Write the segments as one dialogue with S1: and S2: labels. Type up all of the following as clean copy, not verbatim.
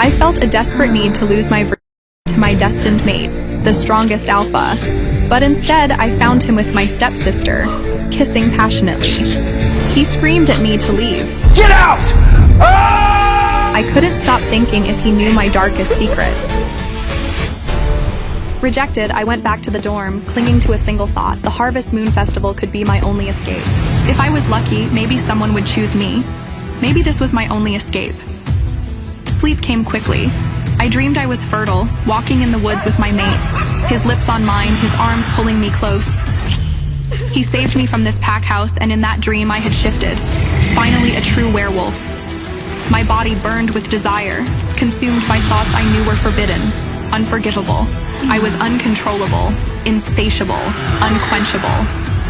S1: I felt a desperate need to lose my virginity to my destined mate, the strongest alpha. But instead, I found him with my stepsister, kissing passionately. He screamed at me to leave.
S2: Get out! Ah!
S1: I couldn't stop thinking if he knew my darkest secret. Rejected, I went back to the dorm, clinging to a single thought. The Harvest Moon Festival could be my only escape. If I was lucky, maybe someone would choose me. Maybe this was my only escape. Sleep came quickly. I dreamed I was fertile, walking in the woods with my mate, his lips on mine, his arms pulling me close. He saved me from this pack house, and in that dream I had shifted. Finally, a true werewolf. My body burned with desire, consumed by thoughts I knew were forbidden, unforgivable. I was uncontrollable, insatiable, unquenchable,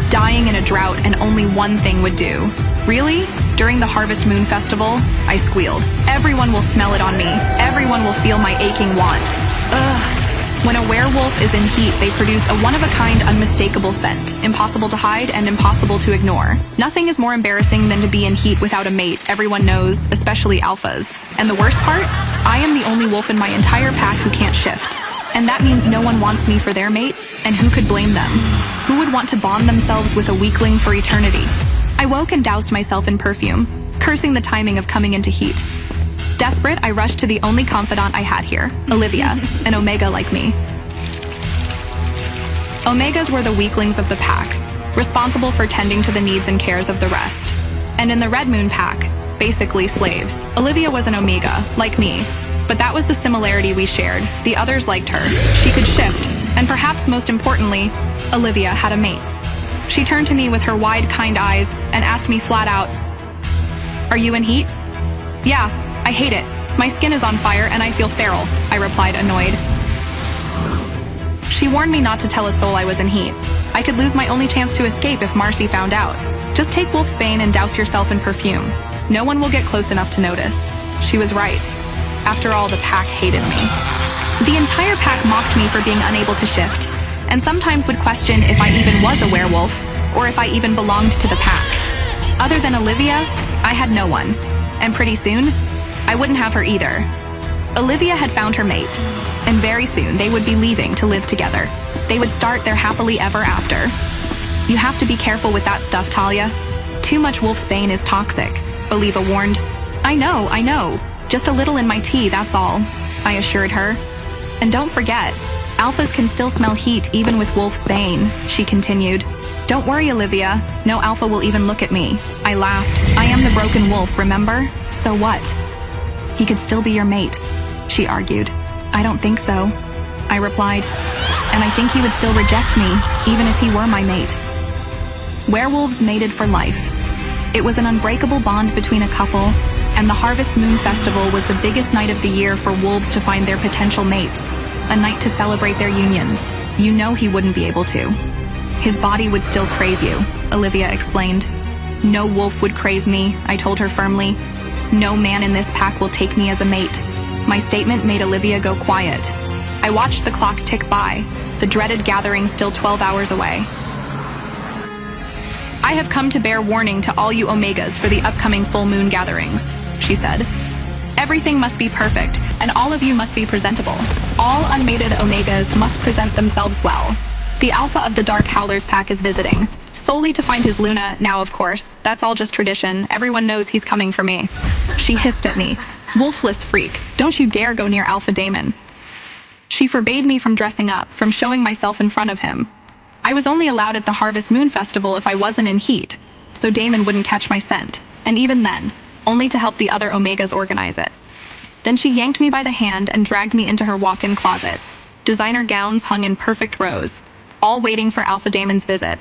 S1: dying in a drought, and only one thing would do. Really? During the Harvest Moon Festival, I squealed. Everyone will smell it on me. Everyone will feel my aching want. Ugh. When a werewolf is in heat, they produce a one-of-a-kind, unmistakable scent, impossible to hide and impossible to ignore. Nothing is more embarrassing than to be in heat without a mate, everyone knows, especially alphas. And the worst part? I am the only wolf in my entire pack who can't shift. And that means no one wants me for their mate, and who could blame them? Who would want to bond themselves with a weakling for eternity? I woke and doused myself in perfume, cursing the timing of coming into heat. Desperate, I rushed to the only confidant I had here, Olivia, an Omega like me. Omegas were the weaklings of the pack, responsible for tending to the needs and cares of the rest. And in the Red Moon pack, basically slaves. Olivia was an Omega, like me, but that was the similarity we shared. The others liked her. She could shift, and perhaps most importantly, Olivia had a mate. She turned to me with her wide, kind eyes and asked me flat out, "Are you in heat?" "Yeah, I hate it. My skin is on fire and I feel feral," I replied, annoyed. She warned me not to tell a soul I was in heat. I could lose my only chance to escape if Marcy found out. Just take Wolfsbane and douse yourself in perfume. No one will get close enough to notice. She was right. After all, the pack hated me. The entire pack mocked me for being unable to shift, and sometimes would question if I even was a werewolf, or if I even belonged to the pack. Other than Olivia, I had no one, and pretty soon, I wouldn't have her either. Olivia had found her mate, and very soon they would be leaving to live together. They would start their happily ever after. You have to be careful with that stuff, Talia. Too much Wolfsbane is toxic, Oliva warned. I know. Just a little in my tea, that's all, I assured her. And don't forget, alphas can still smell heat even with Wolfsbane, she continued. Don't worry, Olivia. No alpha will even look at me. I laughed. I am the broken wolf, remember? So what? He could still be your mate, she argued. I don't think so, I replied. And I think he would still reject me, even if he were my mate. Werewolves mated for life. It was an unbreakable bond between a couple, and the Harvest Moon Festival was the biggest night of the year for wolves to find their potential mates. A night to celebrate their unions. You know he wouldn't be able to. His body would still crave you, Olivia explained. No wolf would crave me, I told her firmly. No man in this pack will take me as a mate. My statement made Olivia go quiet. I watched the clock tick by, the dreaded gathering still 12 hours away. I have come to bear warning to all you Omegas for the upcoming full moon gatherings, she said. Everything must be perfect, and all of you must be presentable. All unmated Omegas must present themselves well. The Alpha of the Dark Howlers pack is visiting, solely to find his Luna. Now, of course, that's all just tradition. Everyone knows he's coming for me. She hissed at me. Wolfless freak, don't you dare go near Alpha Damon. She forbade me from dressing up, from showing myself in front of him. I was only allowed at the Harvest Moon Festival if I wasn't in heat, so Damon wouldn't catch my scent, and even then, only to help the other Omegas organize it. Then she yanked me by the hand and dragged me into her walk-in closet. Designer gowns hung in perfect rows, all waiting for Alpha Damon's visit.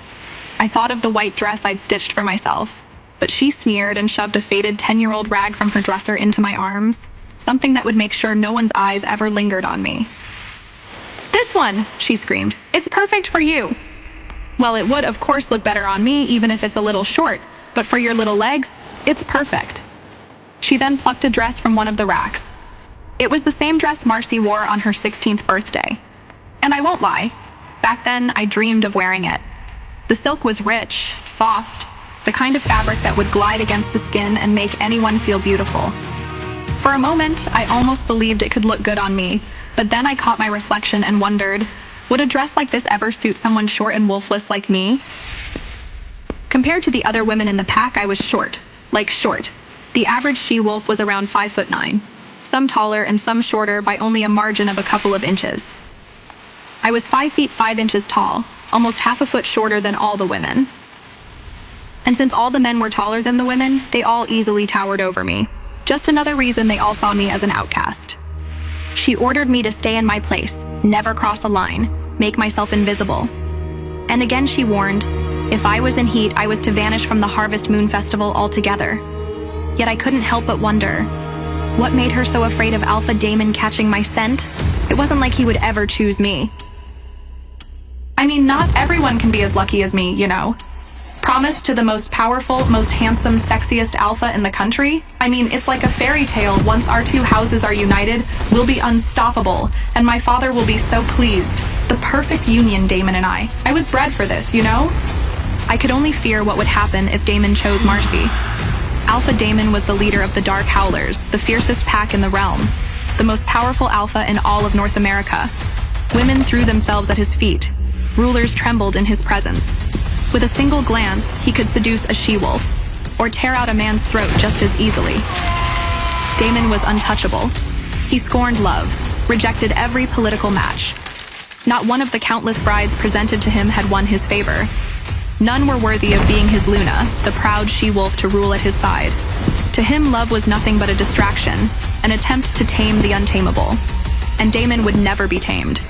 S1: I thought of the white dress I'd stitched for myself, but she sneered and shoved a faded 10-year-old rag from her dresser into my arms, something that would make sure no one's eyes ever lingered on me. "This one," she screamed. "It's perfect for you." Well, it would, of course, look better on me, even if it's a little short, but for your little legs, it's perfect. She then plucked a dress from one of the racks. It was the same dress Marcy wore on her 16th birthday. And I won't lie, back then I dreamed of wearing it. The silk was rich, soft, the kind of fabric that would glide against the skin and make anyone feel beautiful. For a moment, I almost believed it could look good on me, but then I caught my reflection and wondered, would a dress like this ever suit someone short and wolfless like me? Compared to the other women in the pack, I was short. Like short. The average she-wolf was around 5'9", some taller and some shorter by only a margin of a couple of inches. I was 5 feet 5 inches tall, almost half a foot shorter than all the women. And since all the men were taller than the women, they all easily towered over me. Just another reason they all saw me as an outcast. She ordered me to stay in my place, never cross a line, make myself invisible. And again she warned, if I was in heat, I was to vanish from the Harvest Moon Festival altogether. Yet I couldn't help but wonder, what made her so afraid of Alpha Damon catching my scent? It wasn't like he would ever choose me. I mean, not everyone can be as lucky as me, you know. Promised to the most powerful, most handsome, sexiest alpha in the country? I mean, it's like a fairy tale. Once our two houses are united, we'll be unstoppable, and my father will be so pleased. The perfect union, Damon and I. I was bred for this, you know? I could only fear what would happen if Damon chose Marcy. Alpha Damon was the leader of the Dark Howlers, the fiercest pack in the realm, the most powerful alpha in all of North America. Women threw themselves at his feet. Rulers trembled in his presence. With a single glance, he could seduce a she-wolf, or tear out a man's throat just as easily. Damon was untouchable. He scorned love, rejected every political match. Not one of the countless brides presented to him had won his favor. None were worthy of being his Luna, the proud she-wolf to rule at his side. To him, love was nothing but a distraction, an attempt to tame the untamable. And Damon would never be tamed.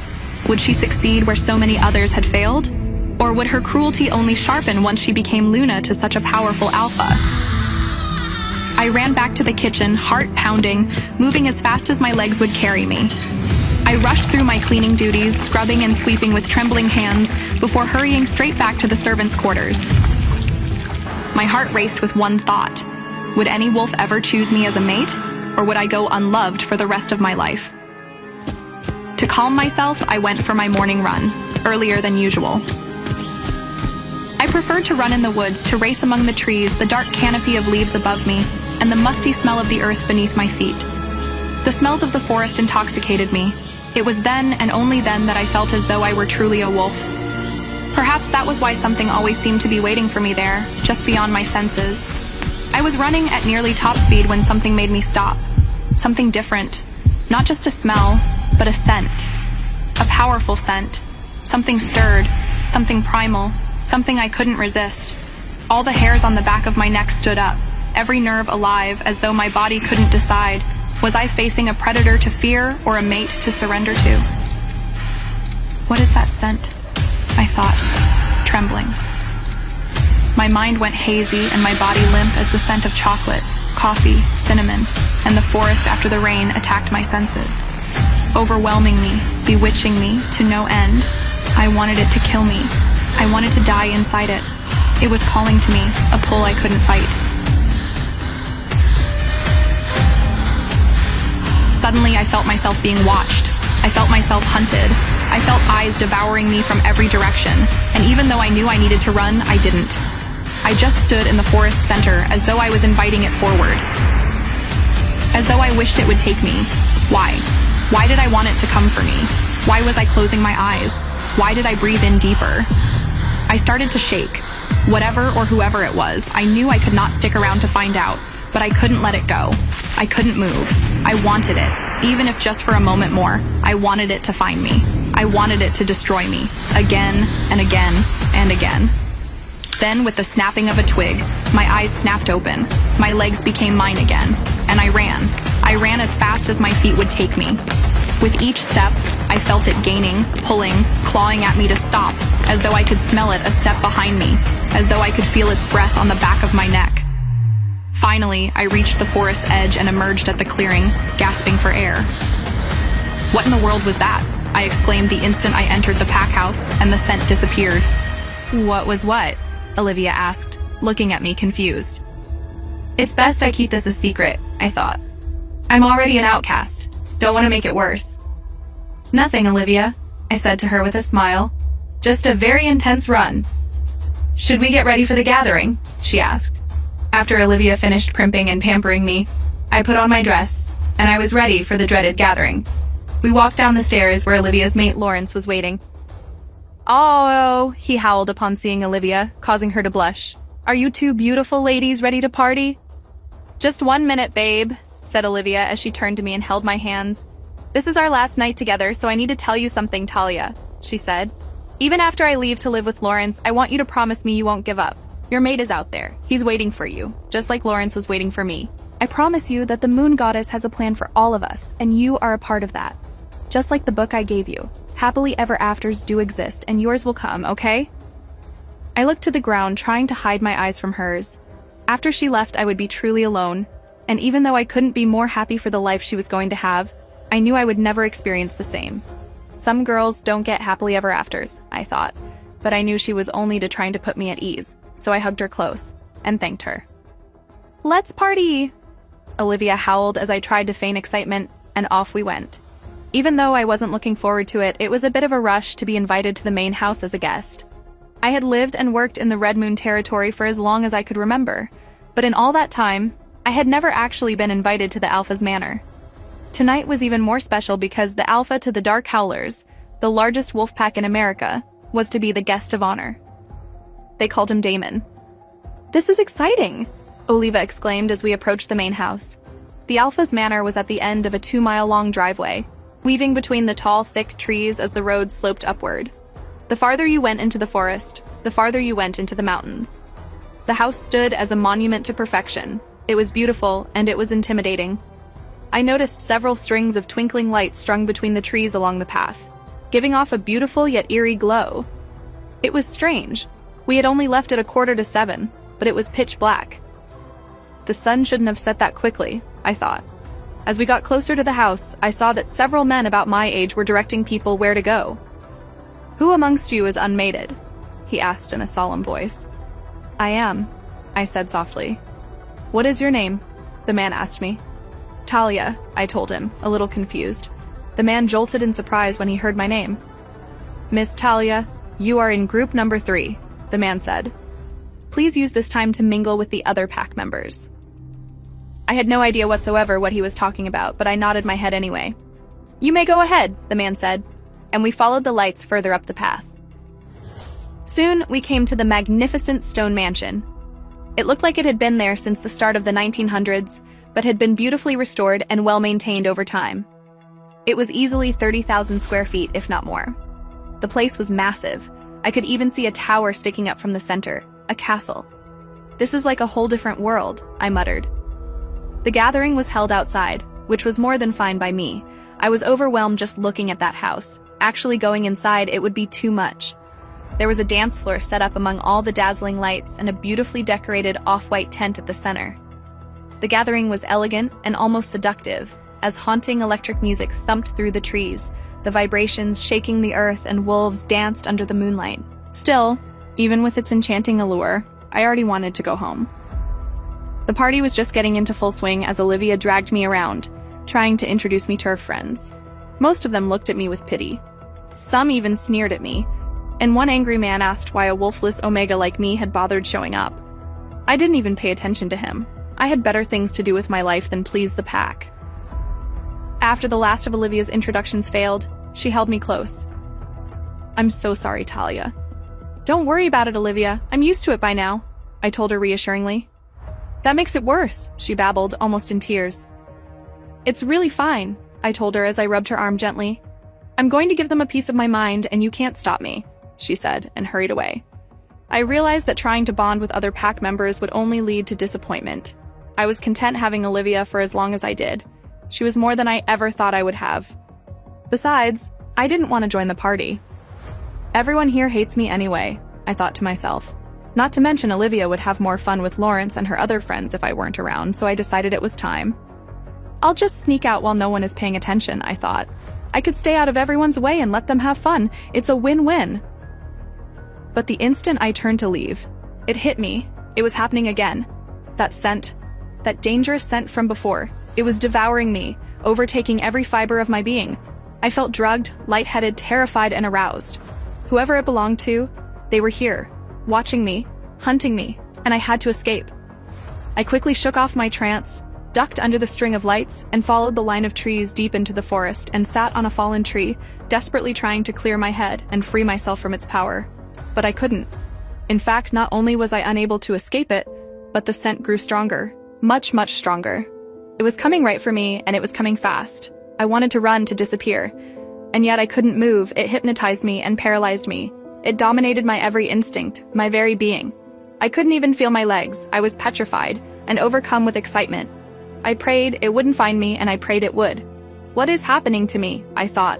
S1: Would she succeed where so many others had failed? Or would her cruelty only sharpen once she became Luna to such a powerful alpha? I ran back to the kitchen, heart pounding, moving as fast as my legs would carry me. I rushed through my cleaning duties, scrubbing and sweeping with trembling hands, before hurrying straight back to the servants' quarters. My heart raced with one thought. Would any wolf ever choose me as a mate, or would I go unloved for the rest of my life? To calm myself, I went for my morning run, earlier than usual. I preferred to run in the woods, to race among the trees, the dark canopy of leaves above me, and the musty smell of the earth beneath my feet. The smells of the forest intoxicated me. It was then, and only then, that I felt as though I were truly a wolf. Perhaps that was why something always seemed to be waiting for me there, just beyond my senses. I was running at nearly top speed when something made me stop. Something different. Not just a smell, but a scent. A powerful scent. Something stirred. Something primal. Something I couldn't resist. All the hairs on the back of my neck stood up, every nerve alive, as though my body couldn't decide. Was I facing a predator to fear or a mate to surrender to? What is that scent? I thought, trembling. My mind went hazy and my body limp as the scent of chocolate, coffee, cinnamon, and the forest after the rain attacked my senses. Overwhelming me, bewitching me to no end. I wanted it to kill me. I wanted to die inside it. It was calling to me, a pull I couldn't fight. Suddenly, I felt myself being watched. I felt myself hunted. I felt eyes devouring me from every direction, and even though I knew I needed to run, I didn't. I just stood in the forest center, as though I was inviting it forward. As though I wished it would take me. Why? Why did I want it to come for me? Why was I closing my eyes? Why did I breathe in deeper? I started to shake. Whatever or whoever it was, I knew I could not stick around to find out, but I couldn't let it go. I couldn't move. I wanted it, even if just for a moment more. I wanted it to find me. I wanted it to destroy me, again and again and again. Then, with the snapping of a twig, my eyes snapped open, my legs became mine again, and I ran. I ran as fast as my feet would take me. With each step, I felt it gaining, pulling, clawing at me to stop, as though I could smell it a step behind me, as though I could feel its breath on the back of my neck. Finally, I reached the forest edge and emerged at the clearing, gasping for air. What in the world was that? I exclaimed the instant I entered the pack house, and the scent disappeared. What was what? Olivia asked, looking at me confused. It's best I keep this a secret, I thought. I'm already an outcast. Don't want to make it worse. Nothing, Olivia, I said to her with a smile. Just a very intense run. Should we get ready for the gathering? She asked. After Olivia finished primping and pampering me, I put on my dress, and I was ready for the dreaded gathering. We walked down the stairs where Olivia's mate Lawrence was waiting. "Oh," he howled upon seeing Olivia, causing her to blush. "Are you two beautiful ladies ready to party?" "Just 1 minute, babe," said Olivia as she turned to me and held my hands. "This is our last night together, so I need to tell you something, Talia," she said. "Even after I leave to live with Lawrence, I want you to promise me you won't give up. Your mate is out there. He's waiting for you, just like Lawrence was waiting for me. I promise you that the moon goddess has a plan for all of us, and you are a part of that. Just like the book I gave you. Happily ever afters do exist, and yours will come, okay?" I looked to the ground, trying to hide my eyes from hers. After she left, I would be truly alone, and even though I couldn't be more happy for the life she was going to have, I knew I would never experience the same. Some girls don't get happily ever afters, I thought, but I knew she was only trying to put me at ease, so I hugged her close and thanked her. "Let's party!" Olivia howled as I tried to feign excitement, and off we went. Even though I wasn't looking forward to it, it was a bit of a rush to be invited to the main house as a guest. I had lived and worked in the Red Moon territory for as long as I could remember, but in all that time, I had never actually been invited to the Alpha's manor. Tonight was even more special because the Alpha to the Dark Howlers, the largest wolf pack in America, was to be the guest of honor. They called him Damon. "This is exciting!" Oliva exclaimed as we approached the main house. The Alpha's manor was at the end of a 2-mile-long driveway, weaving between the tall, thick trees as the road sloped upward. The farther you went into the forest, the farther you went into the mountains. The house stood as a monument to perfection. It was beautiful, and it was intimidating. I noticed several strings of twinkling lights strung between the trees along the path, giving off a beautiful yet eerie glow. It was strange. We had only left at 6:45, but it was pitch black. The sun shouldn't have set that quickly, I thought. As we got closer to the house, I saw that several men about my age were directing people where to go. "Who amongst you is unmated?" he asked in a solemn voice. "I am," I said softly. "What is your name?" the man asked me. "Talia," I told him, a little confused. The man jolted in surprise when he heard my name. "Miss Talia, you are in group number 3, the man said. "Please use this time to mingle with the other pack members." I had no idea whatsoever what he was talking about, but I nodded my head anyway. "You may go ahead," the man said, and we followed the lights further up the path. Soon, we came to the magnificent stone mansion. It looked like it had been there since the start of the 1900s, but had been beautifully restored and well-maintained over time. It was easily 30,000 square feet, if not more. The place was massive. I could even see a tower sticking up from the center, a castle. "This is like a whole different world," I muttered. The gathering was held outside, which was more than fine by me. I was overwhelmed just looking at that house. Actually going inside, it would be too much. There was a dance floor set up among all the dazzling lights and a beautifully decorated off-white tent at the center. The gathering was elegant and almost seductive, as haunting electric music thumped through the trees, the vibrations shaking the earth, and wolves danced under the moonlight. Still, even with its enchanting allure, I already wanted to go home. The party was just getting into full swing as Olivia dragged me around, trying to introduce me to her friends. Most of them looked at me with pity. Some even sneered at me, and one angry man asked why a wolfless Omega like me had bothered showing up. I didn't even pay attention to him. I had better things to do with my life than please the pack. After the last of Olivia's introductions failed, she held me close. "I'm so sorry, Talia." "Don't worry about it, Olivia. I'm used to it by now," I told her reassuringly. "That makes it worse," she babbled, almost in tears. "It's really fine," I told her as I rubbed her arm gently. "I'm going to give them a piece of my mind, and you can't stop me," she said, and hurried away. I realized that trying to bond with other pack members would only lead to disappointment. I was content having Olivia for as long as I did. She was more than I ever thought I would have. Besides, I didn't want to join the party. Everyone here hates me anyway, I thought to myself. Not to mention Olivia would have more fun with Lawrence and her other friends if I weren't around, so I decided it was time. I'll just sneak out while no one is paying attention, I thought. I could stay out of everyone's way and let them have fun. It's a win-win. But the instant I turned to leave, it hit me. It was happening again. That scent, that dangerous scent from before, it was devouring me, overtaking every fiber of my being. I felt drugged, lightheaded, terrified, and aroused. Whoever it belonged to, they were here, watching me, hunting me, and I had to escape. I quickly shook off my trance, ducked under the string of lights, and followed the line of trees deep into the forest and sat on a fallen tree, desperately trying to clear my head and free myself from its power. But I couldn't. In fact, not only was I unable to escape it, but the scent grew stronger. Much, much stronger. It was coming right for me, and it was coming fast. I wanted to run to disappear. And yet I couldn't move. It hypnotized me and paralyzed me. It dominated my every instinct, my very being. I couldn't even feel my legs. I was petrified and overcome with excitement. I prayed it wouldn't find me, and I prayed it would. What is happening to me? I thought.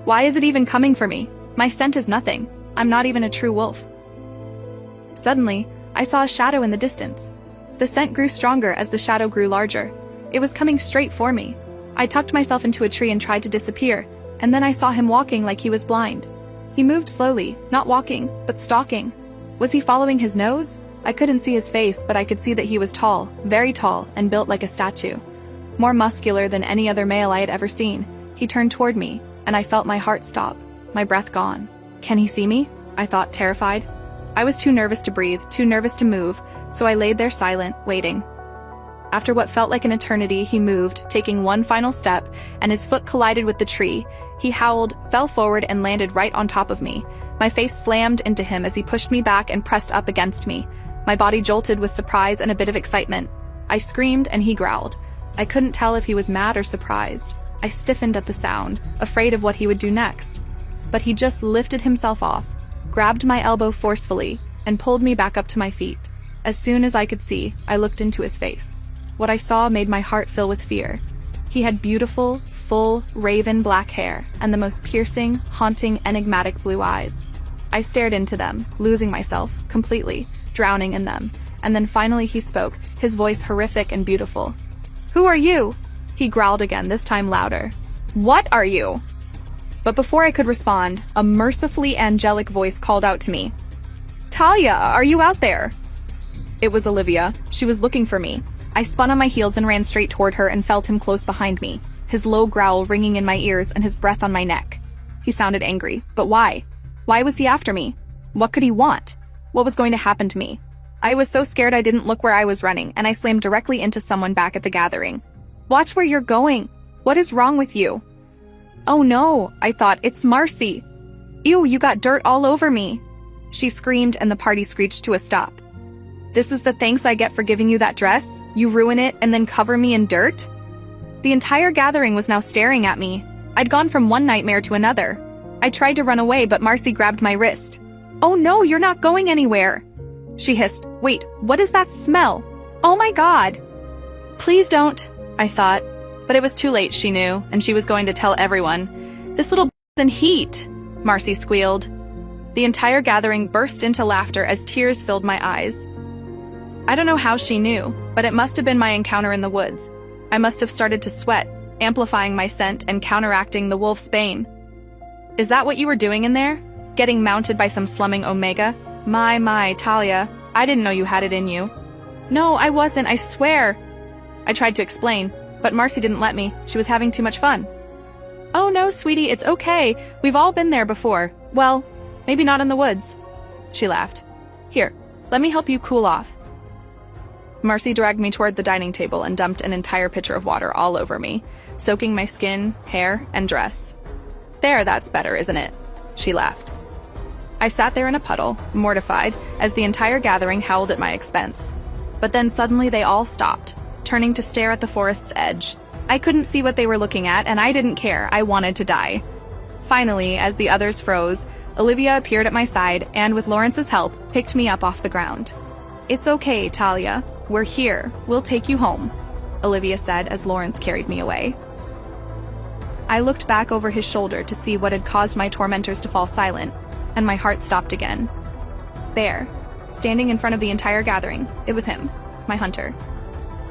S1: Why is it even coming for me? My scent is nothing. I'm not even a true wolf. Suddenly, I saw a shadow in the distance. The scent grew stronger as the shadow grew larger. It was coming straight for me. I tucked myself into a tree and tried to disappear, and then I saw him walking like he was blind. He moved slowly, not walking, but stalking. Was he following his nose? I couldn't see his face, but I could see that he was tall, very tall, and built like a statue. More muscular than any other male I had ever seen. He turned toward me, and I felt my heart stop, my breath gone. Can he see me? I thought, terrified. I was too nervous to breathe, too nervous to move, so I laid there silent, waiting. After what felt like an eternity, he moved, taking one final step, and his foot collided with the tree. He howled, fell forward, and landed right on top of me. My face slammed into him as he pushed me back and pressed up against me. My body jolted with surprise and a bit of excitement. I screamed, and he growled. I couldn't tell if he was mad or surprised. I stiffened at the sound, afraid of what he would do next. But he just lifted himself off, grabbed my elbow forcefully, and pulled me back up to my feet. As soon as I could see, I looked into his face. What I saw made my heart fill with fear. He had beautiful, full, raven black hair, and the most piercing, haunting, enigmatic blue eyes. I stared into them, losing myself, completely, drowning in them. And then finally he spoke, his voice horrific and beautiful. "Who are you?" He growled again, this time louder. "What are you?" But before I could respond, a mercifully angelic voice called out to me. "Talia, are you out there?" It was Olivia. She was looking for me. I spun on my heels and ran straight toward her and felt him close behind me, his low growl ringing in my ears and his breath on my neck. He sounded angry, but why? Why was he after me? What could he want? What was going to happen to me? I was so scared I didn't look where I was running, and I slammed directly into someone back at the gathering. "Watch where you're going. What is wrong with you?" "Oh no," I thought, "it's Marcy." "Ew, you got dirt all over me." She screamed, and the party screeched to a stop. "This is the thanks I get for giving you that dress? You ruin it and then cover me in dirt?" The entire gathering was now staring at me. I'd gone from one nightmare to another. I tried to run away, but Marcy grabbed my wrist. "Oh no, you're not going anywhere." She hissed, "Wait, what is that smell? Oh my god." "Please don't," I thought. But it was too late, she knew, and she was going to tell everyone. "This little b****'s in heat," Marcy squealed. The entire gathering burst into laughter as tears filled my eyes. I don't know how she knew, but it must have been my encounter in the woods. I must have started to sweat, amplifying my scent and counteracting the wolf's bane. "Is that what you were doing in there? Getting mounted by some slumming Omega? My, Talia, I didn't know you had it in you." "No, I wasn't, I swear." I tried to explain, but Marcy didn't let me. She was having too much fun. "Oh no, sweetie, it's okay. We've all been there before. Well, maybe not in the woods." She laughed. "Here, let me help you cool off." Marcy dragged me toward the dining table and dumped an entire pitcher of water all over me, soaking my skin, hair, and dress. "There, that's better, isn't it?" She laughed. I sat there in a puddle, mortified, as the entire gathering howled at my expense. But then suddenly they all stopped, turning to stare at the forest's edge. I couldn't see what they were looking at, and I didn't care. I wanted to die. Finally, as the others froze, Olivia appeared at my side and, with Lawrence's help, picked me up off the ground. "It's okay, Talia. We're here. We'll take you home," Olivia said as Lawrence carried me away. I looked back over his shoulder to see what had caused my tormentors to fall silent, and my heart stopped again. There, standing in front of the entire gathering, it was him, my hunter.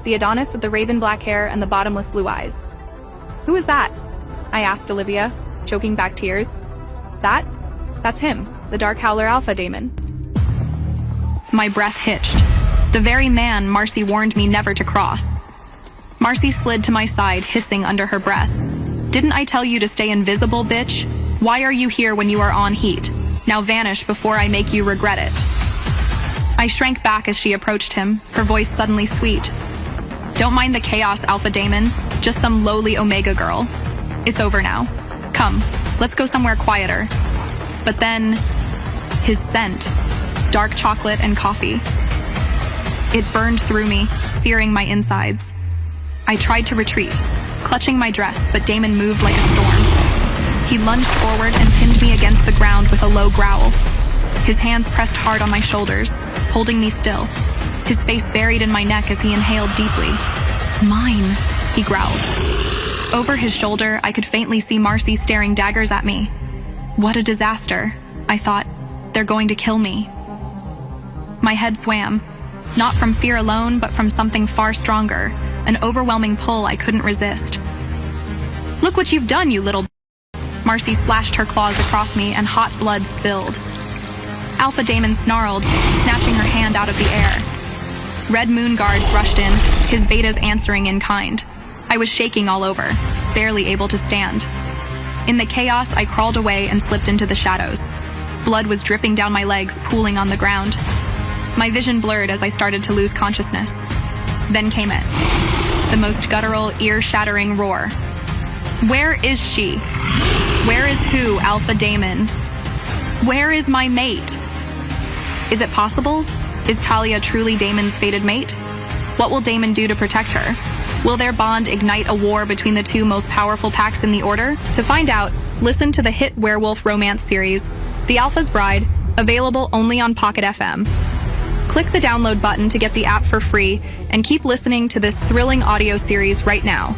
S1: The Adonis with the raven black hair and the bottomless blue eyes. "Who is that?" I asked Olivia, choking back tears. That's him, the Dark Howler Alpha Daemon." My breath hitched. The very man Marcy warned me never to cross. Marcy slid to my side, hissing under her breath. "Didn't I tell you to stay invisible, bitch? Why are you here when you are on heat? Now vanish before I make you regret it." I shrank back as she approached him, her voice suddenly sweet. Don't mind the chaos, Alpha Damon. Just some lowly Omega girl. It's over now. Come, let's go somewhere quieter. But then, his scent. Dark chocolate and coffee. It burned through me, searing my insides. I tried to retreat, clutching my dress, but Damon moved like a storm. He lunged forward and pinned me against the ground with a low growl. His hands pressed hard on my shoulders, holding me still. His face buried in my neck as he inhaled deeply. Mine, he growled. Over his shoulder, I could faintly see Marcy staring daggers at me. What a disaster, I thought. They're going to kill me. My head swam, not from fear alone, but from something far stronger, an overwhelming pull I couldn't resist. Look what you've done, you little... Marcy slashed her claws across me and hot blood spilled. Alpha Damon snarled, snatching her hand out of the air. Red Moon guards rushed in, his betas answering in kind. I was shaking all over, barely able to stand. In the chaos, I crawled away and slipped into the shadows. Blood was dripping down my legs, pooling on the ground. My vision blurred as I started to lose consciousness. Then came it. The most guttural, ear-shattering roar. Where is she? Where is who, Alpha Damon? Where is my mate? Is it possible? Is Talia truly Damon's fated mate? What will Damon do to protect her? Will their bond ignite a war between the two most powerful packs in the Order? To find out, listen to the hit werewolf romance series, The Alpha's Bride, available only on Pocket FM. Click the download button to get the app for free and keep listening to this thrilling audio series right now.